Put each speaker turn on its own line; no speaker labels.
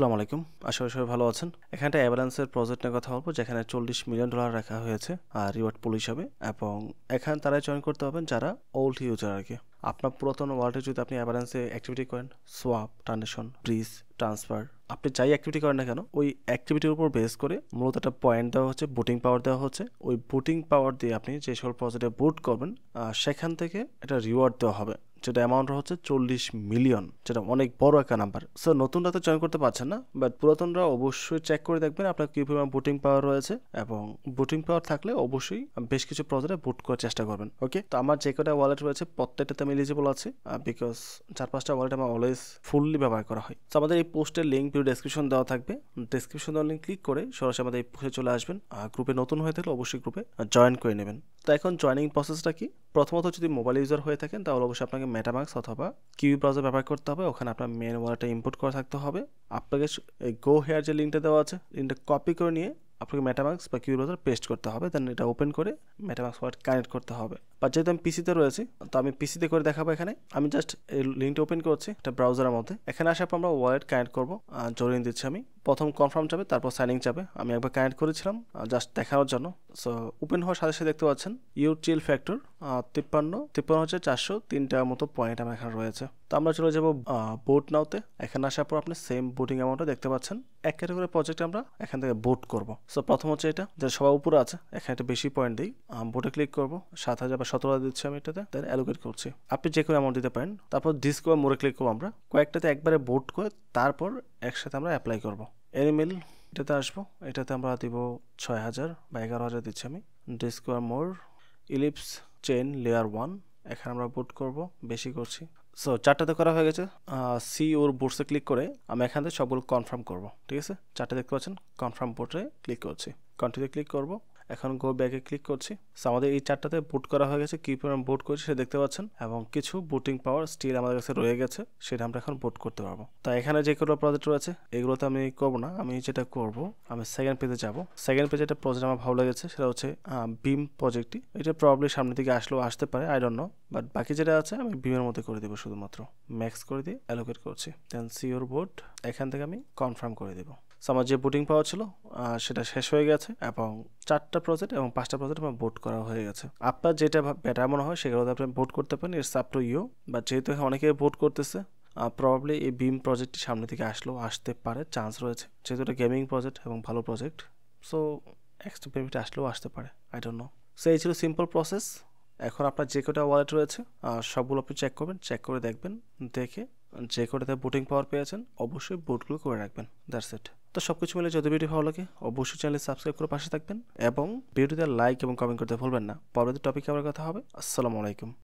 আসসালামু আলাইকুম। আশা করি সবাই ভালো আছেন। এখানটা অ্যাভালান্সের প্রজেক্ট নিয়ে কথা বলবো, যেখানে $40 মিলিয়ন রাখা হয়েছে রিওয়ার্ড পুল হিসাবে, এবং এখানে তারাই জয়েন করতে হবেন যারা ওল্ড ইউজার আর কি। আপনার পুরাতন ওয়ালেটে যদি আপনি অ্যাভালান্সে অ্যাক্টিভিটি করেন, সোয়াপ, ট্রানজেকশন, ব্রিজ, ট্রান্সফার, আপনি যাই অ্যাক্টিভিটি করেন না কেন, ওই অ্যাক্টিভিটির উপর বেস করে মূলত একটা পয়েন্ট দেওয়া হচ্ছে, বুটিং পাওয়ার দেওয়া হচ্ছে। ওই বুটিং পাওয়ার দিয়ে আপনি যে সকল প্রজেক্টে বুট করবেন, সেখান থেকে একটা রিওয়ার্ড দেওয়া হবে, যেটা অ্যামাউন্ট হচ্ছে 40 মিলিয়ন, যেটা অনেক বড় একটা নাম্বার। সো নতুনরা তো জয়েন করতে পারছেন না, বাট পুরাতনরা অবশ্যই চেক করে দেখবেন আপনার কি পরিমাণ বুটিং পাওয়ার রয়েছে, এবং বুটিং পাওয়ার থাকলে অবশ্যই বেশ কিছু প্রজেক্টে বুট করার চেষ্টা করবেন। ওকে, তো আমার যে কটা ওয়ালেট রয়েছে প্রত্যেকটাতে আমি এলিজিবল আছে, বিকজ 4-5টা ওয়ালেট আমার অলওয়েজ ফুললি ব্যবহার করা হয়। তো আমাদের এই পোস্টের লিঙ্ক ভিডিও ডেসক্রিপশন দেওয়া থাকবে, ডেসক্রিপশন দেওয়ার লিঙ্ক ক্লিক করে সরাসরি আমাদের এই পোস্টে চলে আসবেন। গ্রুপে নতুন হয়ে থাকলে অবশ্যই গ্রুপে জয়েন করে নেবেন। তো এখন জয়েনিং প্রসেসটা কি? প্রথমত যদি মোবাইল ইউজার হয়ে থাকেন তাহলে অবশ্যই আপনাকে মেটামাক্স অথবা কিউ ব্রাউজার ব্যবহার করতে হবে। ওখানে আপনার মেন ওয়ালেটটা ইম্পোর্ট করা থাকতে হবে। আপনাকে এই গো হেয়ার যে লিঙ্কটা দেওয়া আছে, লিঙ্কটা কপি করে নিয়ে আপনাকে মেটামাক্স বা কিউ ব্রাউজার পেস্ট করতে হবে, দেন এটা ওপেন করে মেটামাক্স ওয়ালেট কানেক্ট করতে হবে। বা যেহেতু আমি পিসিতে রয়েছি, তো আমি পিসিতে করে দেখাবো। এখানে আমি জাস্ট এই লিঙ্কটা ওপেন করছি একটা ব্রাউজারের মধ্যে। এখানে আসার পর আমরা ওয়ালেট কানেক্ট করবো, জড়িয়ে দিচ্ছি আমি। প্রথম কনফার্ম যাবে, তারপর সাইনিং যাবে। আমি একবার কানেক্ট করেছিলাম জাস্ট দেখানোর জন্য। সো ওপেন হওয়ার সাথে সাথে দেখতে পাচ্ছেন ইউর চিল ফ্যাক্টর 53,403টা মতো পয়েন্ট আমার এখানে রয়েছে। তো আমরা চলে যাবো বোট নাওতে। এখানে আসার পর আপনি সেম বুটিং অ্যামাউন্টটা দেখতে পাচ্ছেন। এক ক্যাটাগরি প্রজেক্টে আমরা এখান থেকে বুট করব। সো প্রথম হচ্ছে এটা, যে সবার উপরে আছে, এখানে একটা বেশি পয়েন্ট দিই। বোটে ক্লিক করবো, 7,000 বা 17,000 দিচ্ছি আমি এটাতে, দেন অ্যালোকেট করছি। আপনি যে কোনো অ্যামাউন্ট দিতে পারেন। তারপর ডিস্ক বা মোড়ে ক্লিক করবো আমরা, কয়েকটাতে একবারে বুট করে তারপর একসাথে আমরা অ্যাপ্লাই করবো। এনিমেল এটাতে আসবো, এটাতে আমরা দিব 6,000 বা 11,000 দিচ্ছি আমি। ডিসকোয়ার মোর ইলিপস চেইন লেয়ার 1, এখানে আমরা বুট করব, বেশি করছি। সো 4টাতে করা হয়ে গেছে। সি ওর বোর্ডসে ক্লিক করে আমি এখান থেকে সবগুলো কনফার্ম করব। ঠিক আছে, 4টে দেখতে পাচ্ছেন, কনফার্ম বোর্ডে ক্লিক করছি, কন্টিনিউ ক্লিক করব। এখন গো ব্যাকে ক্লিক করছি। সো আমাদের এই 4টাতে বুট করা হয়ে গেছে, কি পরিমাণ বুট করছি সেটা দেখতে পাচ্ছেন, এবং কিছু বুটিং পাওয়ার স্টিল আমাদের কাছে রয়ে গেছে, সেটা আমরা এখন বুট করতে পারবো। তাই এখানে যে কোনো প্রজেক্ট রয়েছে এগুলোতে আমি করবো না, আমি যেটা করব, আমি সেকেন্ড পেজে যাব। সেকেন্ড পেজে একটা প্রজেক্ট আমার ভালো লেগেছে, সেটা হচ্ছে বিম প্রজেক্টটি। এটা প্রবলি সামনের দিকে আসলেও আসতে পারে, আই ডোন্ট নো, বাট বাকি যেটা আছে আমি বিমের মধ্যে করে দেবো, শুধুমাত্র ম্যাক্স করে দিয়ে অ্যালোকেট করছি। দেন সিওর বোর্ড, এখান থেকে আমি কনফার্ম করে দেবো। আমার যে বুটিং পাওয়ার ছিল সেটা শেষ হয়ে গেছে, এবং 4টা প্রজেক্ট এবং 5টা প্রজেক্ট আমার বোট করা হয়ে গেছে। আপনার যেটা বেটার মনে হয় সেগুলোতে আপনি বোট করতে পারেন, it's up to you. But যেহেতু অনেকে বোট করতেছে, প্রবাবলি এই বিম প্রজেক্টটি সামনে থেকে আসলেও আসতে পারে, চান্স রয়েছে, যেহেতু এটা গেমিং প্রজেক্ট এবং ভালো প্রজেক্ট। সো এক্সট্রা পেমেন্ট আসলেও আসতে পারে, আই ডোন্ট নো। সো এই ছিল সিম্পল প্রসেস। এখন আপনার যে কটা ওয়ালেট রয়েছে সবগুলো আপনি চেক করবেন, চেক করে দেখবেন, দেখে যে কটাতে বুটিং পাওয়ার পেয়েছেন অবশ্যই বুটগুলো করে রাখবেন। That's it. তো সব কিছু মিলে যদি ভিডিও ভালো লাগে অবশ্যই চ্যানেল সাবস্ক্রাইব করে পাশে থাকবেন, এবং ভিডিওতে লাইক এবং কমেন্ট করতে ভুলবেন না। পরবর্তী টপিকে আবার কথা হবে। আসসালামু আলাইকুম।